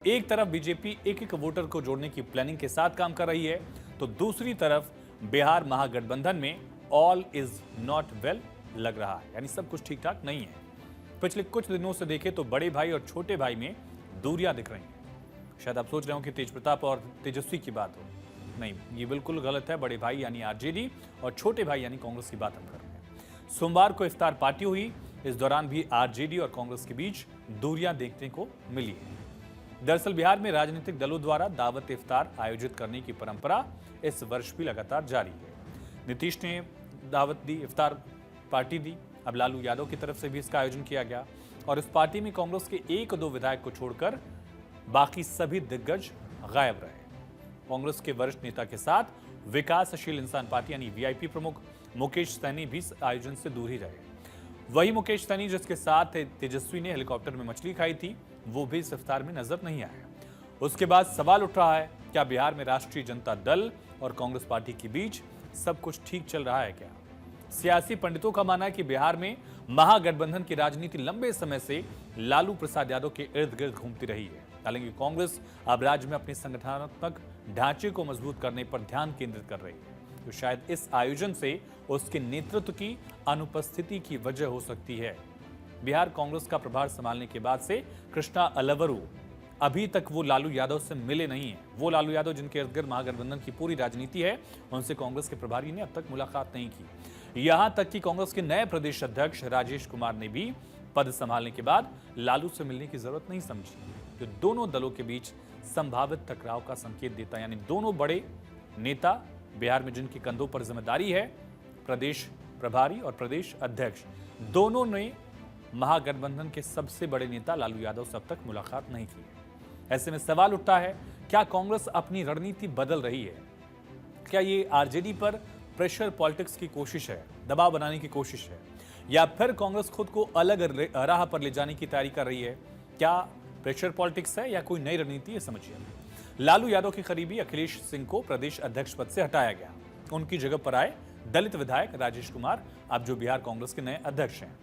एक तरफ बीजेपी एक एक वोटर को जोड़ने की प्लानिंग के साथ काम कर रही है, तो दूसरी तरफ बिहार महागठबंधन में ऑल इज नॉट वेल लग रहा है, यानी सब कुछ ठीक ठाक नहीं है। पिछले कुछ दिनों से देखें तो बड़े भाई और छोटे भाई में दूरियां दिख रही हैं। शायद आप सोच रहे हो कि तेज प्रताप और तेजस्वी की बात हो, नहीं, ये बिल्कुल गलत है। बड़े भाई यानी आरजेडी और छोटे भाई यानी कांग्रेस की बात हम कर रहे हैं। सोमवार को इफ्तार पार्टी हुई, इस दौरान भी आरजेडी और कांग्रेस के बीच दूरियां देखने को मिली है। दरअसल बिहार में राजनीतिक दलों द्वारा दावत इफ्तार आयोजित करने की परंपरा इस वर्ष भी लगातार जारी है। नीतीश ने दावत दी, इफ्तार पार्टी दी, अब लालू यादव की तरफ से भी इसका आयोजन किया गया और इस पार्टी में कांग्रेस के एक दो विधायक को छोड़कर बाकी सभी दिग्गज गायब रहे। कांग्रेस के वरिष्ठ नेता के साथ विकासशील इंसान पार्टी यानी वीआईपी प्रमुख मुकेश सहनी भी इस आयोजन से दूर ही रहे। वही मुकेश सहनी जिसके साथ तेजस्वी ने हेलीकॉप्टर में मछली खाई थी, वो भी इस इफ्तार में नजर नहीं आया। उसके बाद सवाल उठ रहा है, क्या बिहार में राष्ट्रीय जनता दल और कांग्रेस पार्टी के बीच सब कुछ ठीक चल रहा है क्या? सियासी पंडितों का मानना है कि बिहार में महागठबंधन की राजनीति लंबे समय से लालू प्रसाद यादव के इर्द गिर्द घूमती रही है। हालांकि कांग्रेस अब राज्य में अपने संगठनात्मक ढांचे को मजबूत करने पर ध्यान केंद्रित कर रही है, तो शायद इस आयोजन से उसके नेतृत्व की अनुपस्थिति की वजह हो सकती है। बिहार कांग्रेस का प्रभार संभालने के बाद से कृष्णा अलवरू अभी तक वो लालू यादव से मिले नहीं है। वो लालू यादव जिनके इर्द गिर्द महागठबंधन की पूरी राजनीति है, उनसे कांग्रेस के प्रभारी ने अब तक मुलाकात नहीं की। यहां तक कि कांग्रेस के नए प्रदेश अध्यक्ष राजेश कुमार ने भी पद संभालने के बाद लालू से मिलने की जरूरत नहीं समझी, जो दोनों दलों के बीच संभावित टकराव का संकेत देता है। यानी दोनों बड़े नेता बिहार में जिनके कंधों पर जिम्मेदारी है, प्रदेश प्रभारी और प्रदेश अध्यक्ष, दोनों ने महागठबंधन के सबसे बड़े नेता लालू यादव से अब तक मुलाकात नहीं की है। ऐसे में सवाल उठता है, क्या कांग्रेस अपनी रणनीति बदल रही है? क्या ये आरजेडी पर प्रेशर पॉलिटिक्स की कोशिश है, दबाव बनाने की कोशिश है, या फिर कांग्रेस खुद को अलग राह पर ले जाने की तैयारी कर रही है? क्या प्रेशर पॉलिटिक्स है या कोई नई रणनीति है? समझिए। लालू यादव के करीबी अखिलेश सिंह को प्रदेश अध्यक्ष पद से हटाया गया। उनकी जगह पर आए दलित विधायक राजेश कुमार, अब जो बिहार कांग्रेस के नए अध्यक्ष हैं।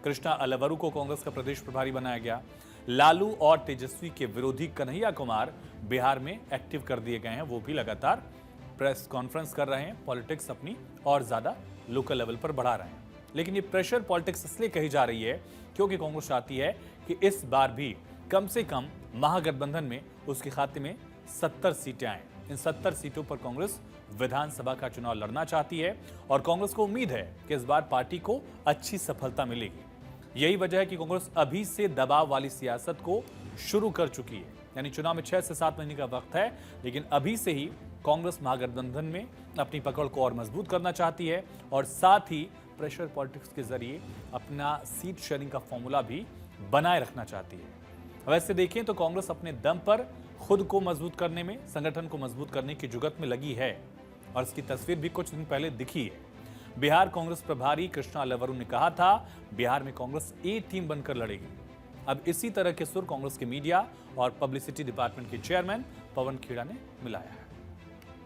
कृष्णा अलवरू को कांग्रेस का प्रदेश प्रभारी बनाया गया। लालू और तेजस्वी के विरोधी कन्हैया कुमार बिहार में एक्टिव कर दिए गए हैं। वो भी लगातार प्रेस कॉन्फ्रेंस कर रहे हैं, पॉलिटिक्स अपनी और ज्यादा लोकल लेवल पर बढ़ा रहे हैं। लेकिन ये प्रेशर पॉलिटिक्स इसलिए कही जा रही है क्योंकि कांग्रेस चाहती है कि इस बार भी कम से कम महागठबंधन में उसके खाते में 70 सीटें आए। इन 70 सीटों पर कांग्रेस विधानसभा का चुनाव लड़ना चाहती है और कांग्रेस को उम्मीद है कि इस बार पार्टी को अच्छी सफलता मिलेगी। यही वजह है कि कांग्रेस अभी से दबाव वाली सियासत को शुरू कर चुकी है। यानी चुनाव में 6 से 7 महीने का वक्त है, लेकिन अभी से ही कांग्रेस महागठबंधन में अपनी पकड़ को और मजबूत करना चाहती है और साथ ही प्रेशर पॉलिटिक्स के जरिए अपना सीट शेयरिंग का फॉर्मूला भी बनाए रखना चाहती है। वैसे देखें तो कांग्रेस अपने दम पर खुद को मजबूत करने में, संगठन को मजबूत करने की जुगत में लगी है और इसकी तस्वीर भी कुछ दिन पहले दिखी है। बिहार कांग्रेस प्रभारी कृष्णा अलवरू ने कहा था, बिहार में कांग्रेस ए टीम बनकर लड़ेगी। अब इसी तरह के सुर कांग्रेस के मीडिया और पब्लिसिटी डिपार्टमेंट के चेयरमैन पवन खेड़ा ने मिलाया है।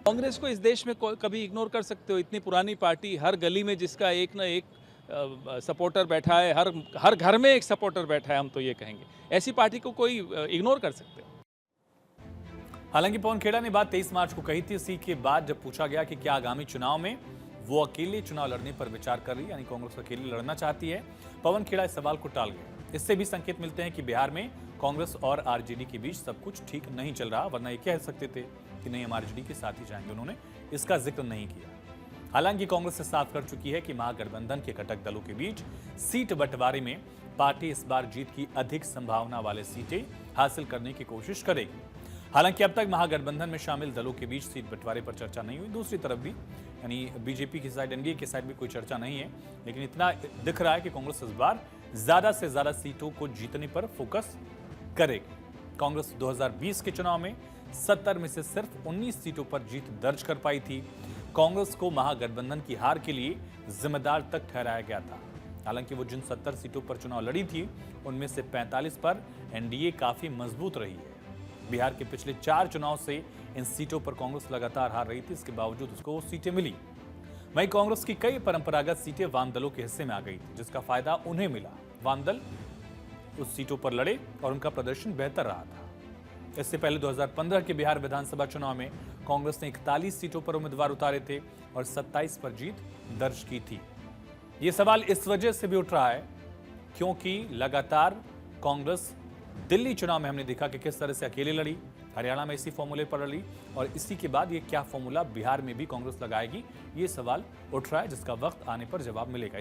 कांग्रेस को इस देश में कभी इग्नोर कर सकते हो? इतनी पुरानी पार्टी, हर गली में जिसका एक ना एक सपोर्टर बैठा है, हर घर में एक सपोर्टर बैठा है, हम तो ये कहेंगे। ऐसी पार्टी को कोई इग्नोर कर सकते हो? हालांकि पवन खेड़ा ने बात 23 मार्च को कही थी। इसी के बाद जब पूछा गया कि क्या आगामी चुनाव में वो अकेले चुनाव लड़ने पर विचार कर रही है, यानी कांग्रेस अकेले लड़ना चाहती है, पवन खेड़ा इस सवाल को टाल गया। इससे भी संकेत मिलते हैं कि बिहार में कांग्रेस और आरजेडी के बीच सब कुछ ठीक नहीं चल रहा, वरना ये कह सकते थे कि नहीं, हम आरजेडी के साथ ही जाएंगे। उन्होंने इसका जिक्र नहीं किया। हालांकि कांग्रेस से साफ कर चुकी है कि महागठबंधन के घटक दलों के बीच सीट बंटवारे में पार्टी इस बार जीत की अधिक संभावना वाले सीटें हासिल करने की कोशिश करेगी। हालांकि अब तक महागठबंधन में शामिल दलों के बीच सीट बंटवारे पर चर्चा नहीं हुई। दूसरी तरफ भी, यानी बीजेपी की साइड, एनडीए की साइड भी कोई चर्चा नहीं है, लेकिन इतना दिख रहा है कि कांग्रेस इस बार ज्यादा से ज्यादा सीटों को जीतने पर फोकस करेगी। कांग्रेस 2020 के चुनाव में 70 में से सिर्फ 19 सीटों पर जीत दर्ज कर पाई थी। कांग्रेस को महागठबंधन की हार के लिए जिम्मेदार तक ठहराया गया था। हालांकि वो जिन 70 सीटों पर चुनाव लड़ी थी, उनमें से 45 पर एनडीए काफी मजबूत रही है। बिहार के पिछले 4 चुनाव से इन सीटों पर कांग्रेस लगातार हार रही थी, इसके बावजूद उसको वो सीटें मिली। वहीं कांग्रेस की कई परंपरागत सीटें वाम दलों के हिस्से में आ गई थी, जिसका फायदा उन्हें मिला। वाम दल उस सीटों पर लड़े और उनका प्रदर्शन बेहतर रहा था। इससे पहले 2015 के बिहार विधानसभा चुनाव में कांग्रेस ने 41 सीटों पर उम्मीदवार उतारे थे और 27 पर जीत दर्ज की थी। ये सवाल इस वजह से भी उठ रहा है क्योंकि लगातार कांग्रेस दिल्ली चुनाव में हमने देखा कि किस तरह से अकेले लड़ी, हरियाणा में इसी फॉर्मूले पर लड़ी और इसी के बाद ये क्या फॉर्मूला बिहार में भी कांग्रेस लगाएगी, ये सवाल उठ रहा है जिसका वक्त आने पर जवाब मिलेगा।